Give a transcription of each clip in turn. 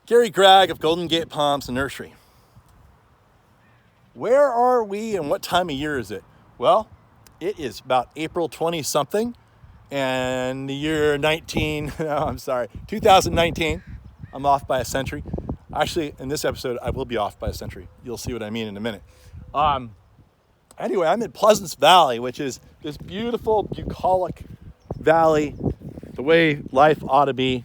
Gary Gregg of Golden Gate Palms Nursery. Where are we and what time of year is it? Well, it is about April 20 something and the year 2019. I'm off by a century. Actually, in this episode, I will be off by a century. You'll see what I mean in a minute. Anyway, I'm in Pleasance Valley, which is this beautiful, bucolic valley, the way life ought to be,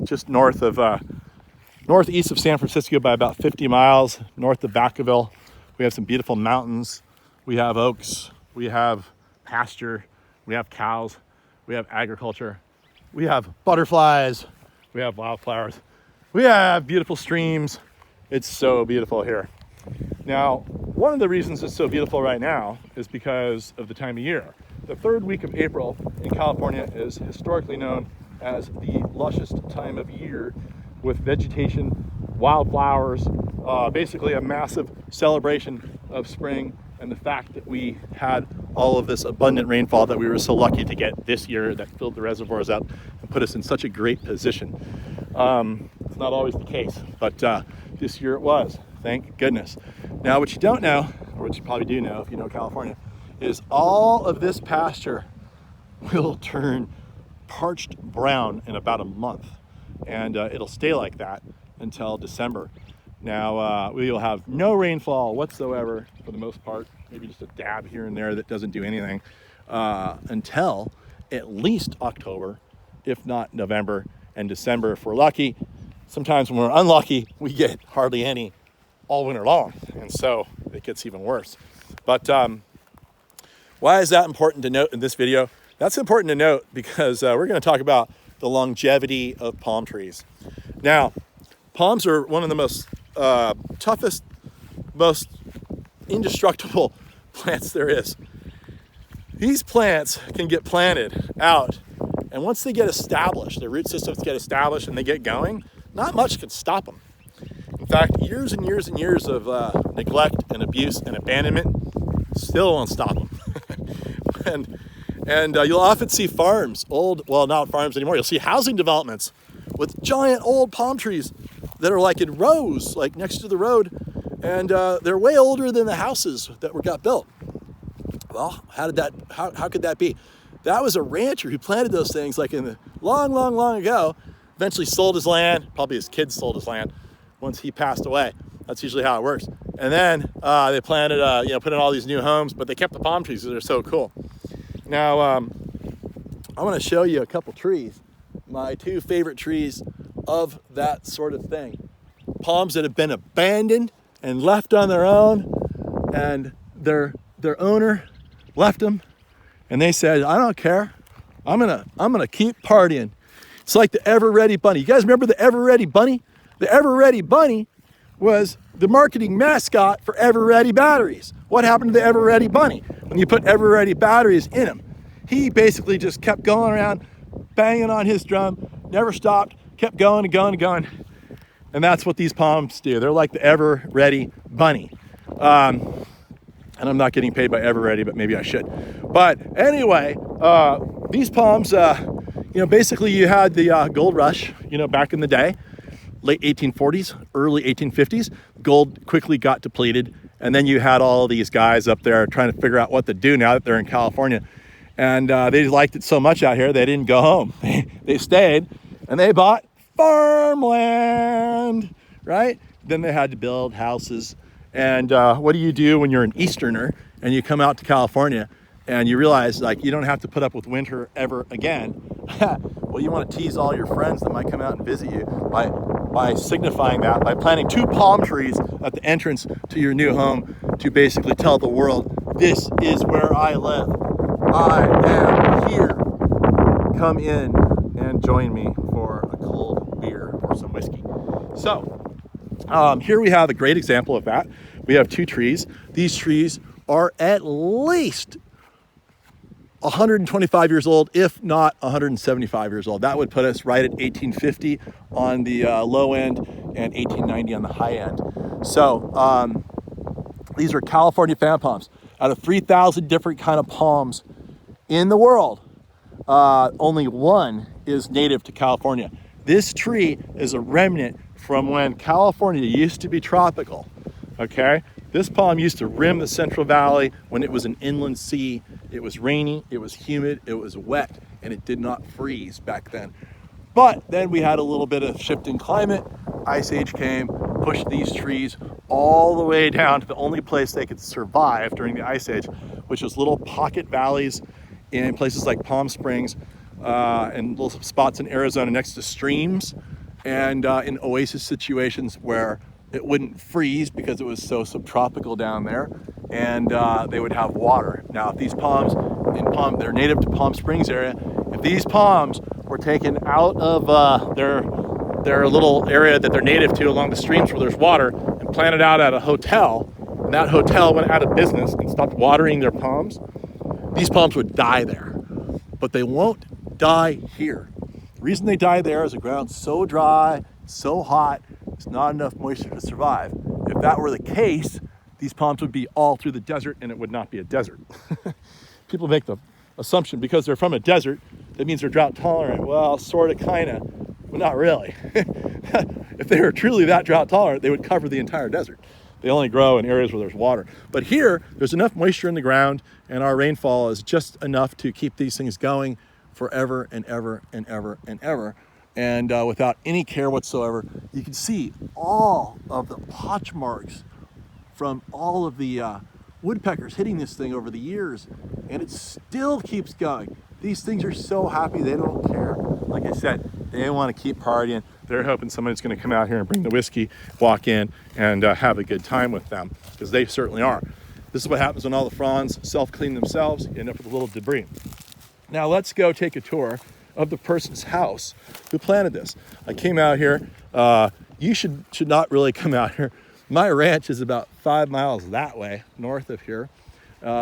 just northeast of San Francisco by about 50 miles, north of Vacaville. We have some beautiful mountains. We have oaks. We have pasture. We have cows. We have agriculture. We have butterflies. We have wildflowers. We have beautiful streams. It's so beautiful here. Now, one of the reasons it's so beautiful right now is because of the time of year. The third week of April in California is historically known as the lushest time of year, with vegetation, wildflowers, basically a massive celebration of spring and the fact that we had all of this abundant rainfall that we were so lucky to get this year that filled the reservoirs up and put us in such a great position. It's not always the case, but this year it was, thank goodness. Now, what you don't know, or what you probably do know if you know California, is all of this pasture will turn parched brown in about a month. And it'll stay like that until December. Now, we will have no rainfall whatsoever for the most part, maybe just a dab here and there that doesn't do anything, until at least October, if not November and December if we're lucky. Sometimes when we're unlucky, we get hardly any all winter long, and so it gets even worse. But why is that important to note in this video? That's important to note because we're going to talk about the longevity of palm trees. Now, palms are one of the most toughest, most indestructible plants there is. These plants can get planted out, and once they get established, their root systems get established and they get going, not much can stop them. In fact, years and years and years of neglect and abuse and abandonment still won't stop them. And you'll often see farms, not farms anymore, you'll see housing developments with giant old palm trees that are like in rows, like next to the road, and they're way older than the houses that got built. Well, how could that be? That was a rancher who planted those things like in the long ago, eventually sold his land, probably his kids sold his land once he passed away. That's usually how it works. And then they planted, put in all these new homes, but they kept the palm trees because they're so cool. Now, I want to show you a couple trees, my two favorite trees of that sort of thing. Palms that have been abandoned and left on their own, and their owner left them, and they said, "I don't care. I'm gonna keep partying." It's like the Ever Ready Bunny. You guys remember the Ever Ready Bunny? The Ever Ready Bunny was the marketing mascot for Ever Ready batteries. What happened to the Ever Ready Bunny? When you put Ever Ready batteries in him, he basically just kept going around, banging on his drum, never stopped, kept going and going and going. And that's what these palms do. They're like the Ever Ready Bunny. And I'm not getting paid by Ever Ready, but maybe I should. But anyway, these palms, basically you had the gold rush, back in the day, late 1840s, early 1850s. Gold quickly got depleted. And then you had all these guys up there trying to figure out what to do now that they're in California. And they liked it so much out here, they didn't go home. They stayed and they bought farmland, right? Then they had to build houses. And what do you do when you're an Easterner and you come out to California and you realize you don't have to put up with winter ever again? Well, you want to tease all your friends that might come out and visit you by signifying that, by planting two palm trees at the entrance to your new home to basically tell the world, this is where I live. I am here. Come in and join me for a cold beer or some whiskey. So here we have a great example of that. We have two trees. These trees are at least 125 years old, if not 175 years old. That would put us right at 1850 on the low end and 1890 on the high end. So these are California fan palms. Out of 3,000 different kind of palms in the world, only one is native to California, This tree is a remnant from when California used to be tropical, okay? This palm used to rim the Central Valley when it was an inland sea. It was rainy, it was humid, it was wet, and it did not freeze back then. But then we had a little bit of shifting climate. Ice Age came, pushed these trees all the way down to the only place they could survive during the Ice Age, which was little pocket valleys in places like Palm Springs, and little spots in Arizona next to streams, and in oasis situations where it wouldn't freeze because it was so subtropical down there, and they would have water. Now, if these palms, they're native to Palm Springs area, if these palms were taken out of their little area that they're native to along the streams where there's water and planted out at a hotel, and that hotel went out of business and stopped watering their palms, these palms would die there. But they won't die here. The reason they die there is the ground's so dry, so hot, there's not enough moisture to survive. If that were the case, these palms would be all through the desert and it would not be a desert. People make the assumption because they're from a desert, that means they're drought tolerant. Well, sort of, kind of, but not really. If they were truly that drought tolerant, they would cover the entire desert. They only grow in areas where there's water. But here, there's enough moisture in the ground, and our rainfall is just enough to keep these things going forever and ever and ever and ever. And without any care whatsoever, you can see all of the potch marks from all of the woodpeckers hitting this thing over the years, and it still keeps going. These things are so happy, they don't care. Like I said, they want to keep partying. They're hoping somebody's going to come out here and bring the whiskey, walk in, and have a good time with them, because they certainly are. This is what happens when all the fronds self-clean themselves. You end up with a little debris. Now let's go take a tour of the person's house who planted this. I came out here. You should not really come out here. My ranch is about 5 miles that way, north of here.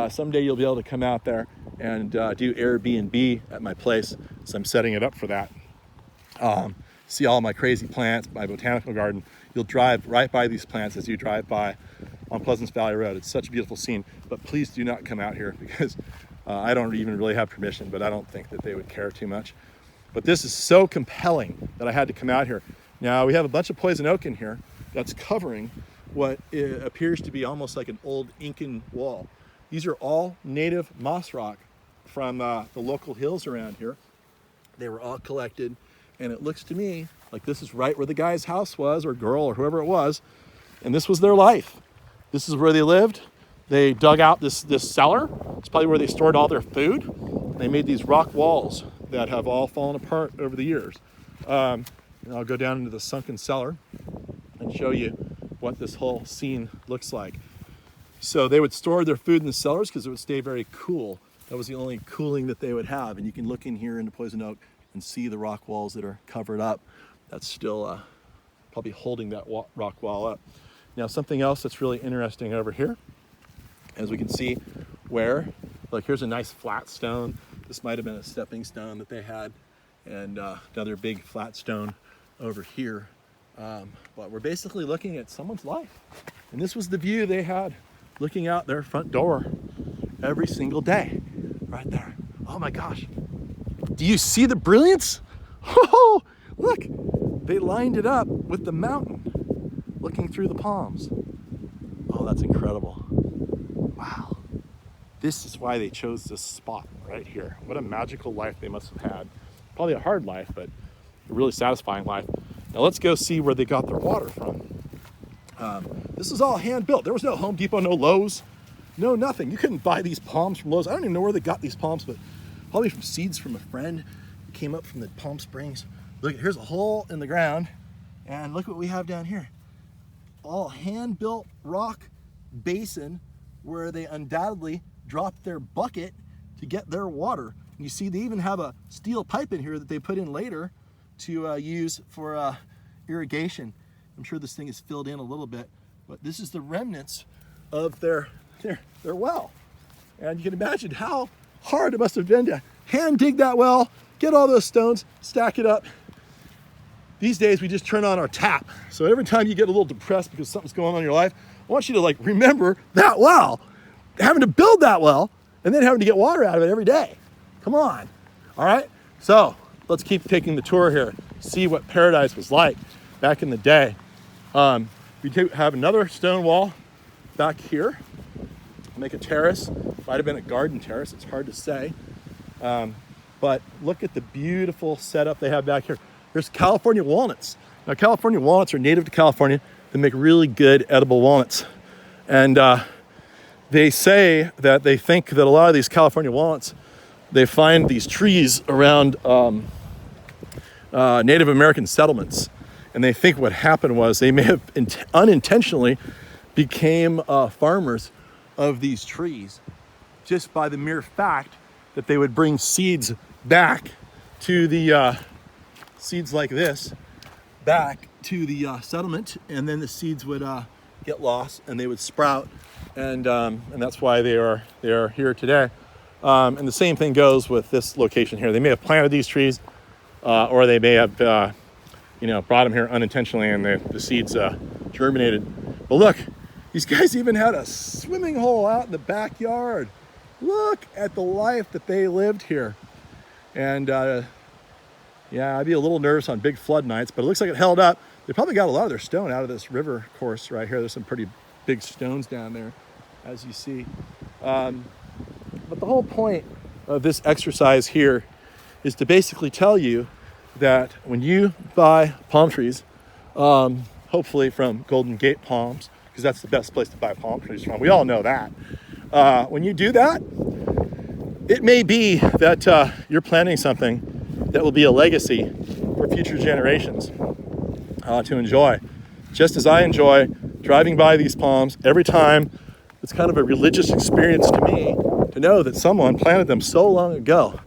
Someday you'll be able to come out there and do Airbnb at my place, so I'm setting it up for that. See all my crazy plants, my botanical garden. You'll drive right by these plants as you drive by on Pleasance Valley Road. It's such a beautiful scene, but please do not come out here because I don't even really have permission, but I don't think that they would care too much. But this is so compelling that I had to come out here. Now, we have a bunch of poison oak in here that's covering what appears to be almost like an old Incan wall. These are all native moss rock from the local hills around here. They were all collected, and it looks to me like this is right where the guy's house was, or girl, or whoever it was, and this was their life. This is where they lived. They dug out this cellar. It's probably where they stored all their food. They made these rock walls that have all fallen apart over the years. And I'll go down into the sunken cellar and show you what this whole scene looks like. So they would store their food in the cellars because it would stay very cool. That was the only cooling that they would have. And you can look in here into poison oak and see the rock walls that are covered up. That's still probably holding that rock wall up. Now, something else that's really interesting over here, as we can see where, look, here's a nice flat stone. This might have been a stepping stone that they had, and another big flat stone over here. But we're basically looking at someone's life. And this was the view they had looking out their front door every single day, right there. Oh my gosh. Do you see the brilliance? Oh, look, they lined it up with the mountain looking through the palms. Oh, that's incredible. Wow. This is why they chose this spot right here. What a magical life they must have had. Probably a hard life, but a really satisfying life. Now let's go see where they got their water from. This is all hand built. There was no Home Depot, no Lowe's, no nothing. You couldn't buy these palms from Lowe's. I don't even know where they got these palms, but probably from seeds from a friend who came up from the Palm Springs. Look, here's a hole in the ground, and look what we have down here. All hand-built rock basin where they undoubtedly dropped their bucket to get their water. And you see they even have a steel pipe in here that they put in later to use for irrigation. I'm sure this thing is filled in a little bit, but this is the remnants of their well. And you can imagine how hard it must have been to hand dig that well, get all those stones, stack it up. These days we just turn on our tap. So every time you get a little depressed because something's going on in your life, I want you to remember that well, having to build that well, and then having to get water out of it every day. Come on, all right? So let's keep taking the tour here. see what paradise was like back in the day. We have another stone wall back here. Make a terrace. Might have been a garden terrace. It's hard to say. But look at the beautiful setup they have back here. There's California walnuts. Now, California walnuts are native to California. They make really good edible walnuts. And they say that they think that a lot of these California walnuts, they find these trees around Native American settlements. And they think what happened was they may have unintentionally became farmers of these trees just by the mere fact that they would bring seeds back to the seeds like this back to the settlement, and then the seeds would get lost and they would sprout, and that's why they are here today. And the same thing goes with this location here. They may have planted these trees, or they may have brought them here unintentionally, and the seeds germinated. But look, these guys even had a swimming hole out in the backyard. Look at the life that they lived here. And yeah, I'd be a little nervous on big flood nights, but it looks like it held up. They probably got a lot of their stone out of this river course right here. There's some pretty big stones down there, as you see. But the whole point of this exercise here is to basically tell you that when you buy palm trees, hopefully from Golden Gate Palms, because that's the best place to buy palm trees from. We all know that. When you do that, it may be that you're planting something that will be a legacy for future generations to enjoy. Just as I enjoy driving by these palms every time, it's kind of a religious experience to me to know that someone planted them so long ago.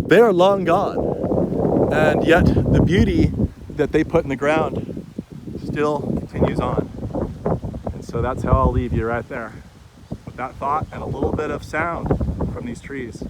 They are long gone, and yet the beauty that they put in the ground still continues on. And so that's how I'll leave you right there, with that thought and a little bit of sound from these trees.